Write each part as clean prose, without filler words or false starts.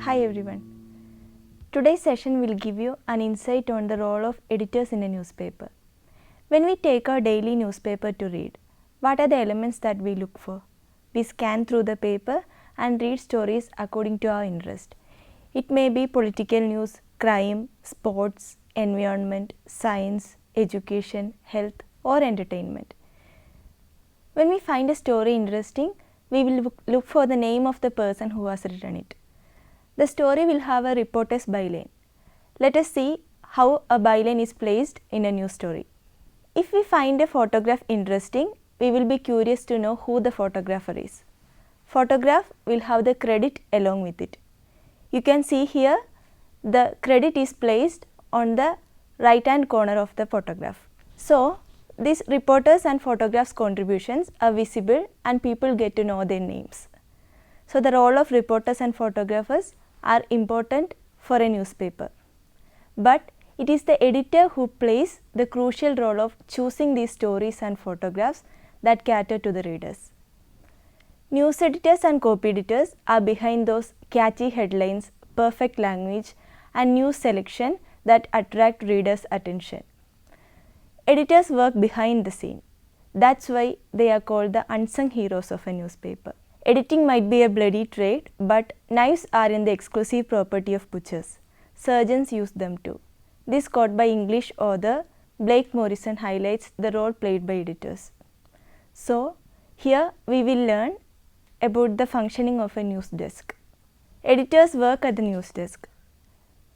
Hi everyone. Today's session will give you an insight on the role of editors in a newspaper. When we take our daily newspaper to read, what are the elements that we look for? We scan through the paper and read stories according to our interest. It may be political news, crime, sports, environment, science, education, health, or entertainment. When we find a story interesting, we will look for the name of the person who has written it. The story will have a reporter's byline. Let us see how a byline is placed in a news story. If we find a photograph interesting, we will be curious to know who the photographer is. Photograph will have the credit along with it. You can see here the credit is placed on the right hand corner of the photograph. So, these reporters and photographs contributions are visible and people get to know their names. So, the role of reporters and photographers are important for a newspaper. But it is the editor who plays the crucial role of choosing these stories and photographs that cater to the readers. News editors and copy editors are behind those catchy headlines, perfect language, and news selection that attract readers' attention. Editors work behind the scene. That's why they are called the unsung heroes of a newspaper. Editing might be a bloody trade, but knives are in the exclusive property of butchers. Surgeons use them too. This quote by English author Blake Morrison highlights the role played by editors. So, here we will learn about the functioning of a news desk. Editors work at the news desk.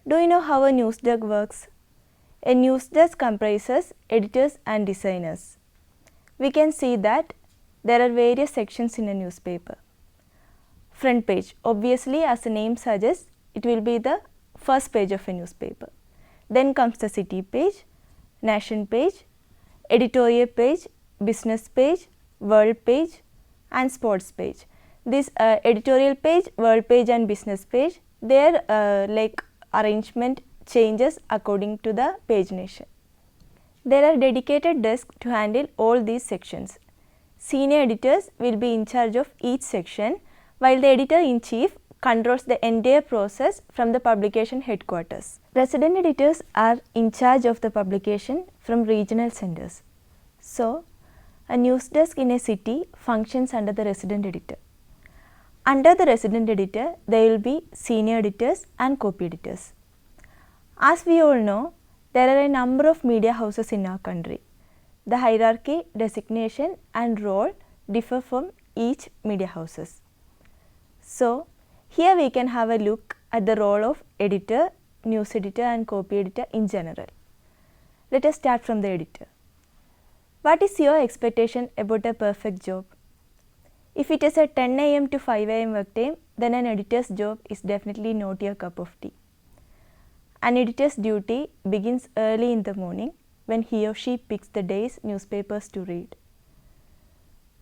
Do you know how a news desk works? A news desk comprises editors and designers. We can see that there are various sections in a newspaper. Front page, obviously as the name suggests, it will be the first page of a newspaper. Then comes the city page, nation page, editorial page, business page, world page and sports page. This editorial page, world page and business page, their arrangement changes according to the pagination. There are dedicated desks to handle all these sections. Senior editors will be in charge of each section, while the editor-in-chief controls the entire process from the publication headquarters. Resident editors are in charge of the publication from regional centers. So, a news desk in a city functions under the resident editor. Under the resident editor, there will be senior editors and copy editors. As we all know, there are a number of media houses in our country. The hierarchy, designation and role differ from each media houses. So, here we can have a look at the role of editor, news editor and copy editor in general. Let us start from the editor. What is your expectation about a perfect job? If it is a 10 am to 5 am work time, then an editor's job is definitely not your cup of tea. An editor's duty begins early in the morning when he or she picks the day's newspapers to read.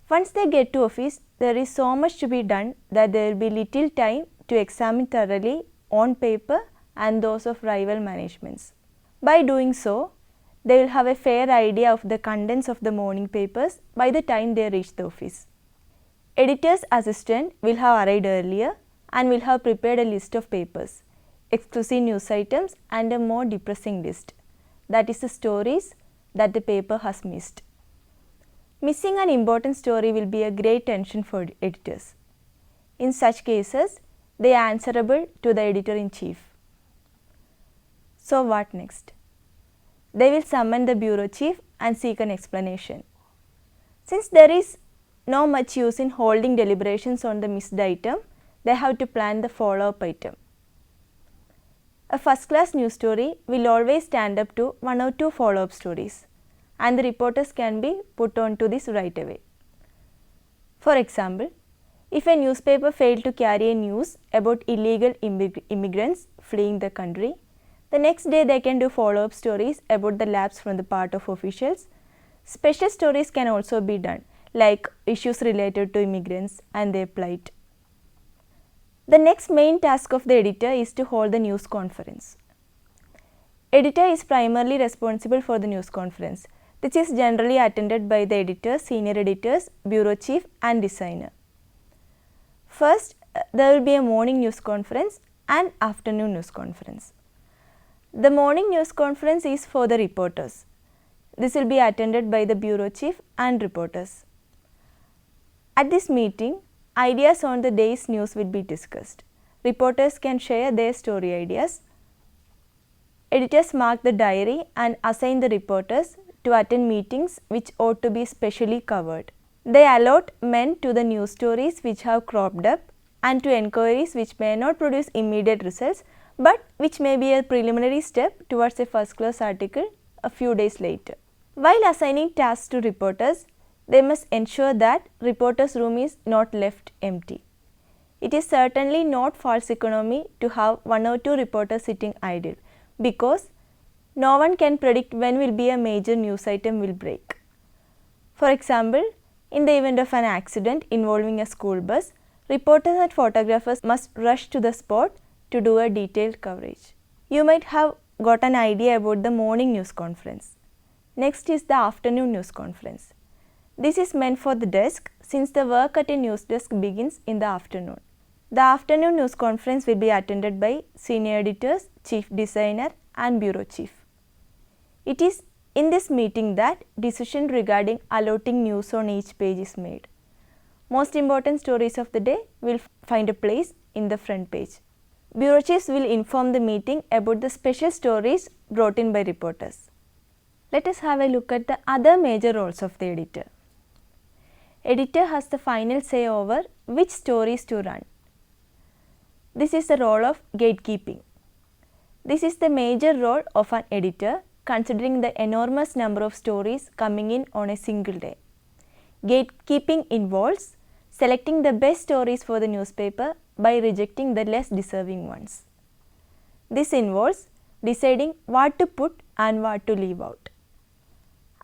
Once they get to office, there is so much to be done that there will be little time to examine thoroughly on paper and those of rival managements. By doing so, they will have a fair idea of the contents of the morning papers by the time they reach the office. Editor's assistant will have arrived earlier and will have prepared a list of papers, exclusive news items and a more depressing list, that is the stories that the paper has missed. Missing an important story will be a great tension for editors. In such cases, they are answerable to the editor-in-chief. So what next? They will summon the bureau chief and seek an explanation. Since there is no much use in holding deliberations on the missed item, they have to plan the follow-up item. A first-class news story will always stand up to one or two follow-up stories, and the reporters can be put on to this right away. For example, if a newspaper failed to carry a news about illegal immigrants fleeing the country, the next day they can do follow-up stories about the lapse from the part of officials. Special stories can also be done, like issues related to immigrants and their plight. The next main task of the editor is to hold the news conference. Editor is primarily responsible for the news conference, which is generally attended by the editor, senior editors, bureau chief and designer. First, there will be a morning news conference and afternoon news conference. The morning news conference is for the reporters. This will be attended by the bureau chief and reporters. At this meeting, ideas on the day's news will be discussed. Reporters can share their story ideas. Editors mark the diary and assign the reporters to attend meetings which ought to be specially covered. They allot men to the news stories which have cropped up and to enquiries which may not produce immediate results but which may be a preliminary step towards a first class article a few days later. While assigning tasks to reporters, they must ensure that reporters' room is not left empty. It is certainly not false economy to have 1 or 2 reporters sitting idle because no one can predict when will be a major news item will break. For example, in the event of an accident involving a school bus, reporters and photographers must rush to the spot to do a detailed coverage. You might have got an idea about the morning news conference. Next is the afternoon news conference. This is meant for the desk since the work at a news desk begins in the afternoon. The afternoon news conference will be attended by senior editors, chief designer and bureau chief. It is in this meeting that decision regarding allotting news on each page is made. Most important stories of the day will find a place in the front page. Bureau chiefs will inform the meeting about the special stories brought in by reporters. Let us have a look at the other major roles of the editor. Editor has the final say over which stories to run. This is the role of gatekeeping. This is the major role of an editor considering the enormous number of stories coming in on a single day. Gatekeeping involves selecting the best stories for the newspaper by rejecting the less deserving ones. This involves deciding what to put and what to leave out.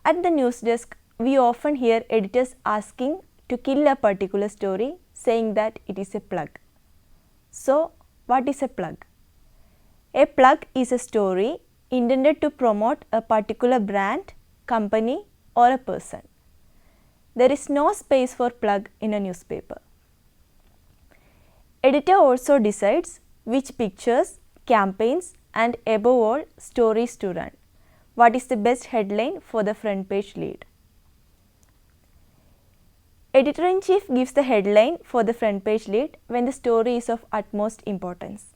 At the news desk, we often hear editors asking to kill a particular story, saying that it is a plug. So, what is a plug? A plug is a story intended to promote a particular brand, company or a person. There is no space for plug in a newspaper. Editor also decides which pictures, campaigns and above all stories to run. What is the best headline for the front page lead? Editor-in-chief gives the headline for the front page lead when the story is of utmost importance.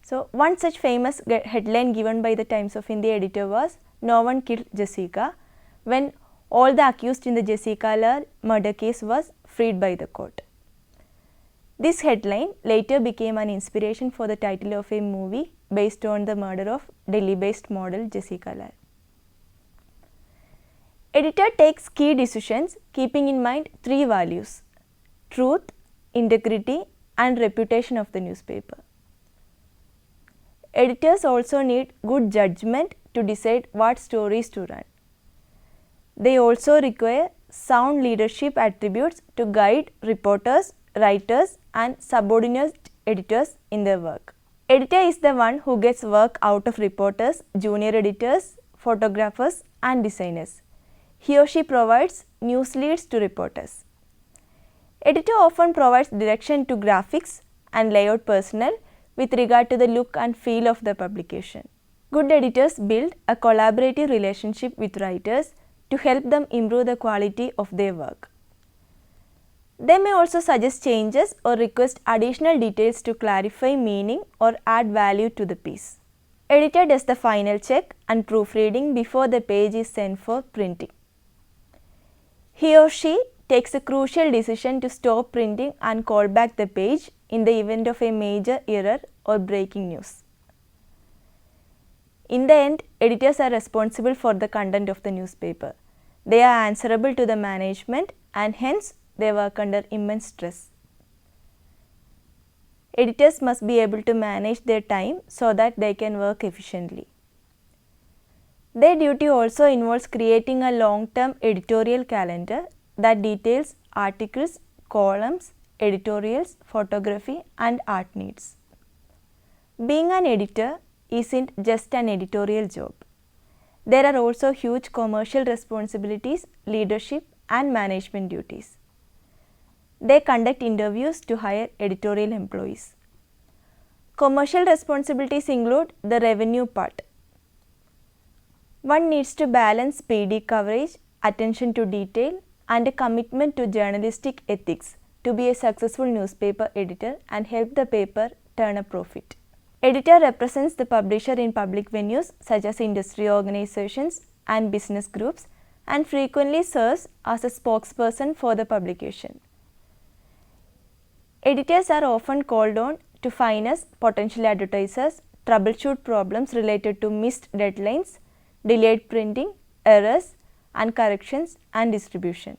So, one such famous headline given by the Times of India editor was "No one killed Jessica" when all the accused in the Jessica La murder case was freed by the court. This headline later became an inspiration for the title of a movie based on the murder of Delhi-based model Jessica La. Editor takes key decisions keeping in mind 3 values: truth, integrity and reputation of the newspaper. Editors also need good judgment to decide what stories to run. They also require sound leadership attributes to guide reporters, writers and subordinate editors in their work. Editor is the one who gets work out of reporters, junior editors, photographers and designers. He or she provides news leads to reporters. Editor often provides direction to graphics and layout personnel with regard to the look and feel of the publication. Good editors build a collaborative relationship with writers to help them improve the quality of their work. They may also suggest changes or request additional details to clarify meaning or add value to the piece. Editor does the final check and proofreading before the page is sent for printing. He or she takes a crucial decision to stop printing and call back the page in the event of a major error or breaking news. In the end, editors are responsible for the content of the newspaper. They are answerable to the management and hence they work under immense stress. Editors must be able to manage their time so that they can work efficiently. Their duty also involves creating a long-term editorial calendar that details articles, columns, editorials, photography and art needs. Being an editor isn't just an editorial job. There are also huge commercial responsibilities, leadership and management duties. They conduct interviews to hire editorial employees. Commercial responsibilities include the revenue part. One needs to balance PD coverage, attention to detail, and a commitment to journalistic ethics to be a successful newspaper editor and help the paper turn a profit. Editor represents the publisher in public venues such as industry organizations and business groups and frequently serves as a spokesperson for the publication. Editors are often called on to finance potential advertisers, troubleshoot problems related to missed deadlines, delayed printing, errors and corrections, and distribution.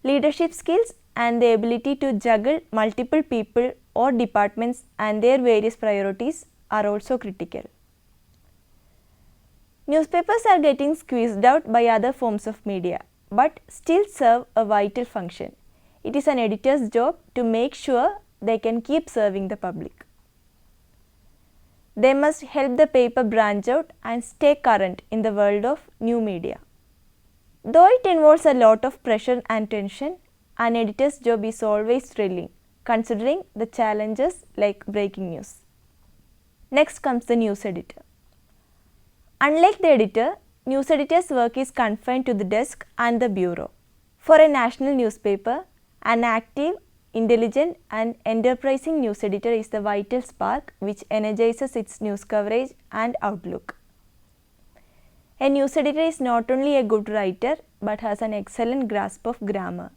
Leadership skills and the ability to juggle multiple people or departments and their various priorities are also critical. Newspapers are getting squeezed out by other forms of media, but still serve a vital function. It is an editor's job to make sure they can keep serving the public. They must help the paper branch out and stay current in the world of new media. Though it involves a lot of pressure and tension, an editor's job is always thrilling, considering the challenges like breaking news. Next comes the news editor. Unlike the editor, news editor's work is confined to the desk and the bureau. For a national newspaper, an active, intelligent and enterprising news editor is the vital spark which energizes its news coverage and outlook. A news editor is not only a good writer but has an excellent grasp of grammar.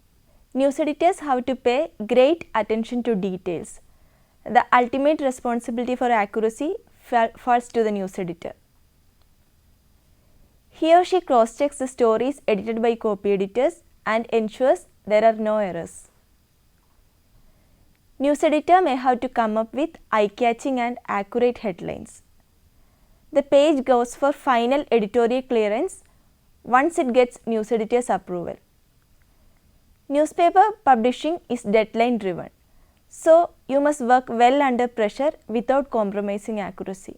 News editors have to pay great attention to details. The ultimate responsibility for accuracy falls to the news editor. He or she cross-checks the stories edited by copy editors and ensures there are no errors. News editor may have to come up with eye-catching and accurate headlines. The page goes for final editorial clearance once it gets news editor's approval. Newspaper publishing is deadline driven, so you must work well under pressure without compromising accuracy.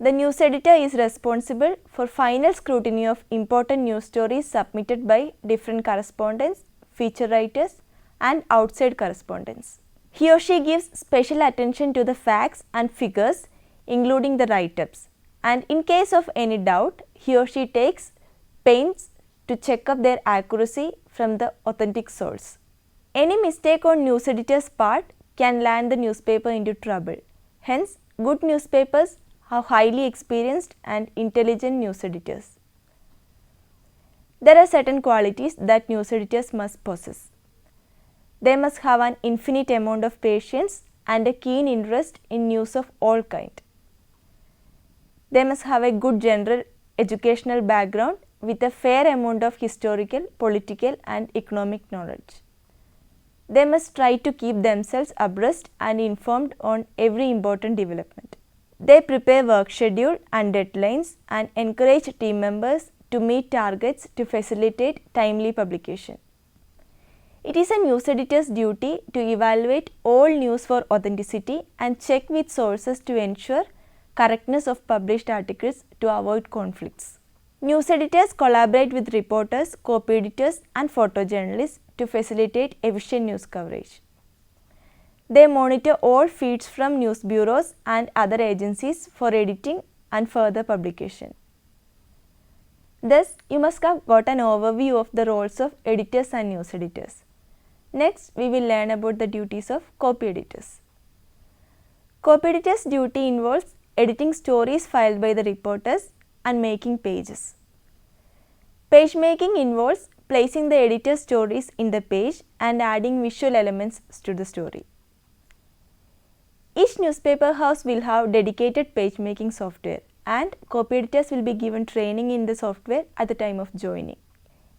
The news editor is responsible for final scrutiny of important news stories submitted by different correspondents, feature writers and outside correspondents. He or she gives special attention to the facts and figures including the write-ups, and in case of any doubt, he or she takes pains to check up their accuracy from the authentic source. Any mistake on news editor's part can land the newspaper into trouble. Hence, good newspapers have highly experienced and intelligent news editors. There are certain qualities that news editors must possess. They must have an infinite amount of patience and a keen interest in news of all kinds. They must have a good general educational background with a fair amount of historical, political and economic knowledge. They must try to keep themselves abreast and informed on every important development. They prepare work schedule and deadlines and encourage team members to meet targets to facilitate timely publication. It is a news editor's duty to evaluate all news for authenticity and check with sources to ensure correctness of published articles to avoid conflicts. News editors collaborate with reporters, copy editors and photojournalists to facilitate efficient news coverage. They monitor all feeds from news bureaus and other agencies for editing and further publication. Thus, you must have got an overview of the roles of editors and news editors. Next, we will learn about the duties of copy editors. Copy editor's duty involves editing stories filed by the reporters and making pages. Page making involves placing the editor's stories in the page and adding visual elements to the story. Each newspaper house will have dedicated page making software and copy editors will be given training in the software at the time of joining.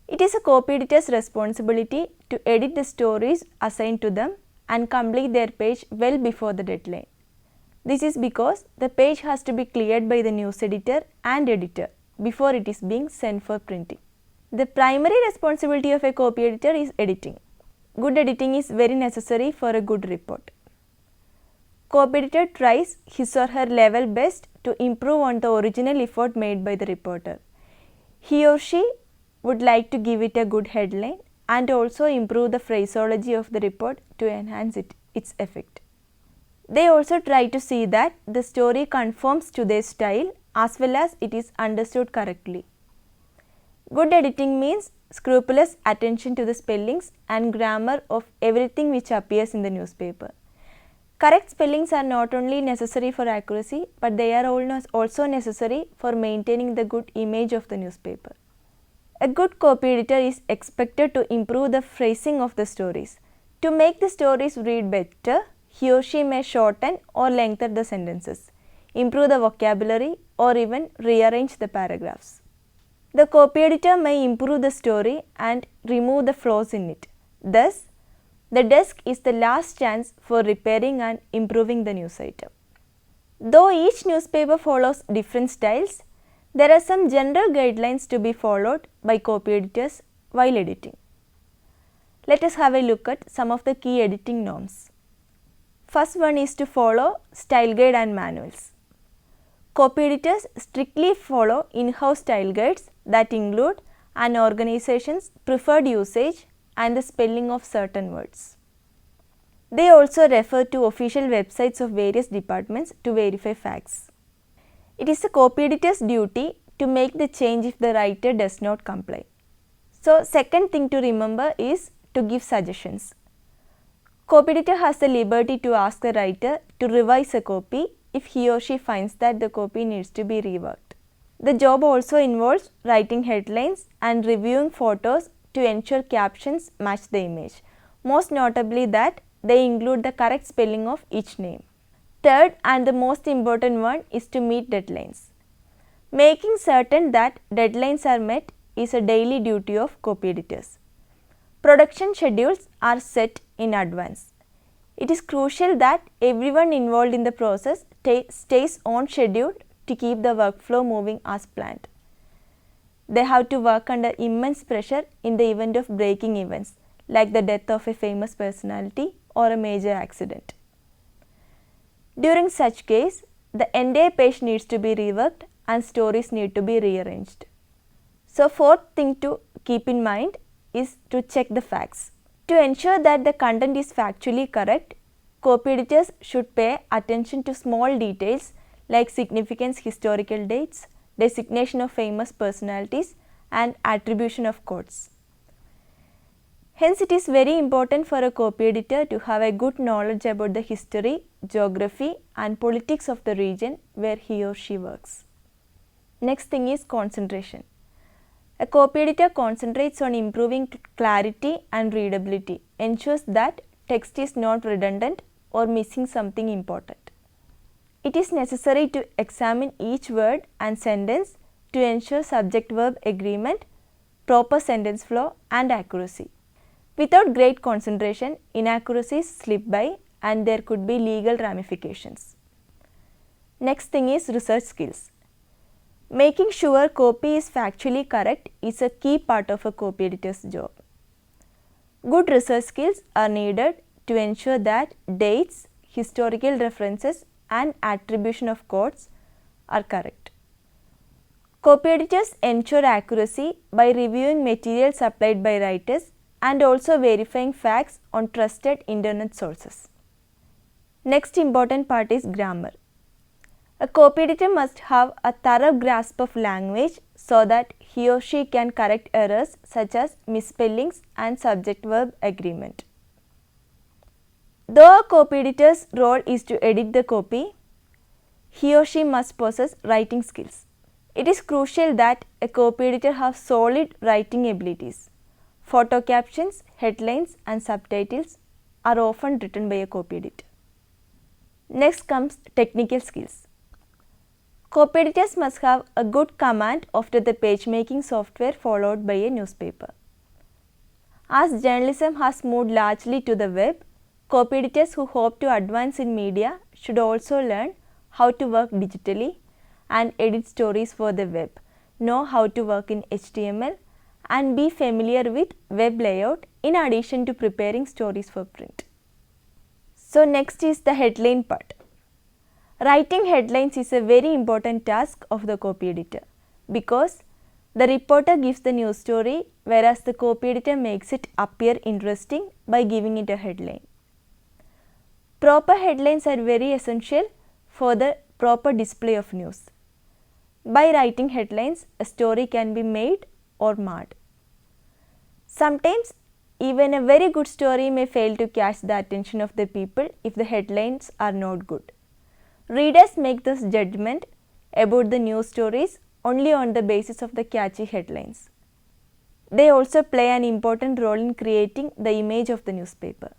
It is a copy editor's responsibility to edit the stories assigned to them and complete their page well before the deadline. This is because the page has to be cleared by the news editor and editor before it is being sent for printing. The primary responsibility of a copy editor is editing. Good editing is very necessary for a good report. Copy editor tries his or her level best to improve on the original effort made by the reporter. He or she would like to give it a good headline and also improve the phraseology of the report to enhance its effect. They also try to see that the story conforms to their style as well as it is understood correctly. Good editing means scrupulous attention to the spellings and grammar of everything which appears in the newspaper. Correct spellings are not only necessary for accuracy, but they are also necessary for maintaining the good image of the newspaper. A good copy editor is expected to improve the phrasing of the stories. To make the stories read better, he or she may shorten or lengthen the sentences, improve the vocabulary, or even rearrange the paragraphs. The copy editor may improve the story and remove the flaws in it. Thus, the desk is the last chance for repairing and improving the news item. Though each newspaper follows different styles, there are some general guidelines to be followed by copy editors while editing. Let us have a look at some of the key editing norms. First one is to follow style guide and manuals. Copy editors strictly follow in-house style guides that include an organization's preferred usage and the spelling of certain words. They also refer to official websites of various departments to verify facts. It is the copy editor's duty to make the change if the writer does not comply. So, second thing to remember is to give suggestions. Copy editor has the liberty to ask the writer to revise a copy if he or she finds that the copy needs to be reworked. The job also involves writing headlines and reviewing photos to ensure captions match the image, most notably that they include the correct spelling of each name. Third and the most important one is to meet deadlines. Making certain that deadlines are met is a daily duty of copy editors. Production schedules are set in advance. It is crucial that everyone involved in the process stays on schedule to keep the workflow moving as planned. They have to work under immense pressure in the event of breaking events like the death of a famous personality or a major accident. During such case, the entire page needs to be reworked and stories need to be rearranged. So, fourth thing to keep in mind is to check the facts. To ensure that the content is factually correct, copy editors should pay attention to small details like significant historical dates, designation of famous personalities, and attribution of quotes. Hence, it is very important for a copy editor to have a good knowledge about the history, geography, and politics of the region where he or she works. Next thing is concentration. A copy editor concentrates on improving clarity and readability, ensures that text is not redundant or missing something important. It is necessary to examine each word and sentence to ensure subject-verb agreement, proper sentence flow, and accuracy. Without great concentration, inaccuracies slip by and there could be legal ramifications. Next thing is research skills. Making sure copy is factually correct is a key part of a copy editor's job. Good research skills are needed to ensure that dates, historical references, and attribution of quotes are correct. Copy editors ensure accuracy by reviewing material supplied by writers and also verifying facts on trusted internet sources. Next important part is grammar. A copy editor must have a thorough grasp of language so that he or she can correct errors such as misspellings and subject-verb agreement. Though a copy editor's role is to edit the copy, he or she must possess writing skills. It is crucial that a copy editor have solid writing abilities. Photo captions, headlines, and subtitles are often written by a copy editor. Next comes technical skills. Copy editors must have a good command of the page making software followed by a newspaper. As journalism has moved largely to the web, copy editors who hope to advance in media should also learn how to work digitally and edit stories for the web, know how to work in HTML, and be familiar with web layout in addition to preparing stories for print. So next is the headline part. Writing headlines is a very important task of the copy editor because the reporter gives the news story whereas the copy editor makes it appear interesting by giving it a headline. Proper headlines are very essential for the proper display of news. By writing headlines, a story can be made or marred. Sometimes, even a very good story may fail to catch the attention of the people if the headlines are not good. Readers make this judgment about the news stories only on the basis of the catchy headlines. They also play an important role in creating the image of the newspaper.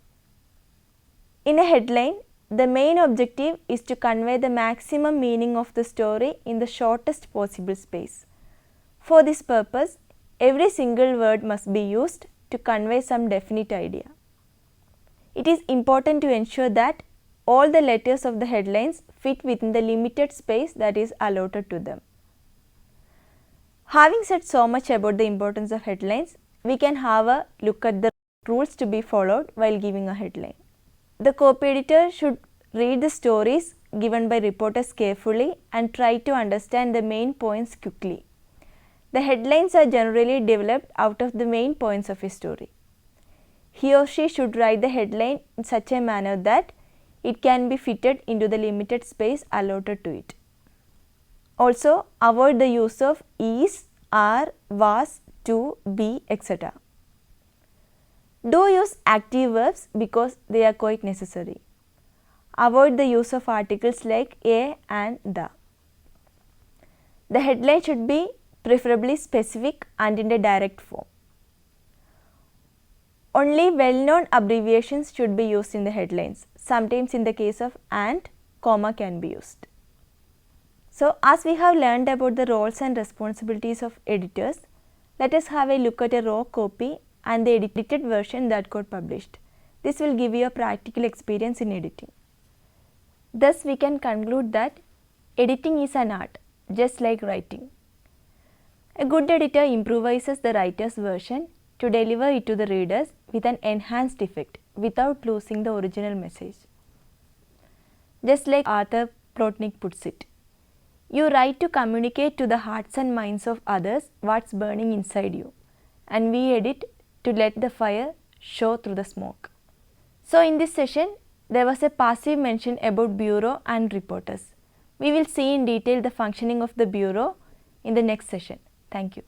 In a headline, the main objective is to convey the maximum meaning of the story in the shortest possible space. For this purpose, every single word must be used to convey some definite idea. It is important to ensure that all the letters of the headlines fit within the limited space that is allotted to them. Having said so much about the importance of headlines, we can have a look at the rules to be followed while giving a headline. The copy editor should read the stories given by reporters carefully and try to understand the main points quickly. The headlines are generally developed out of the main points of a story. He or she should write the headline in such a manner that it can be fitted into the limited space allotted to it. Also, avoid the use of is, are, was, to, be, etc. Do use active verbs because they are quite necessary. Avoid the use of articles like a and the. The headline should be preferably specific and in a direct form. Only well-known abbreviations should be used in the headlines. Sometimes in the case of and, comma can be used. So, as we have learned about the roles and responsibilities of editors, let us have a look at a raw copy and the edited version that got published. This will give you a practical experience in editing. Thus, we can conclude that editing is an art, just like writing. A good editor improvises the writer's version to deliver it to the readers with an enhanced effect without losing the original message. Just like Arthur Plotnick puts it, you write to communicate to the hearts and minds of others what's burning inside you, and we edit to let the fire show through the smoke. So, in this session, there was a passive mention about bureau and reporters. We will see in detail the functioning of the bureau in the next session. Thank you.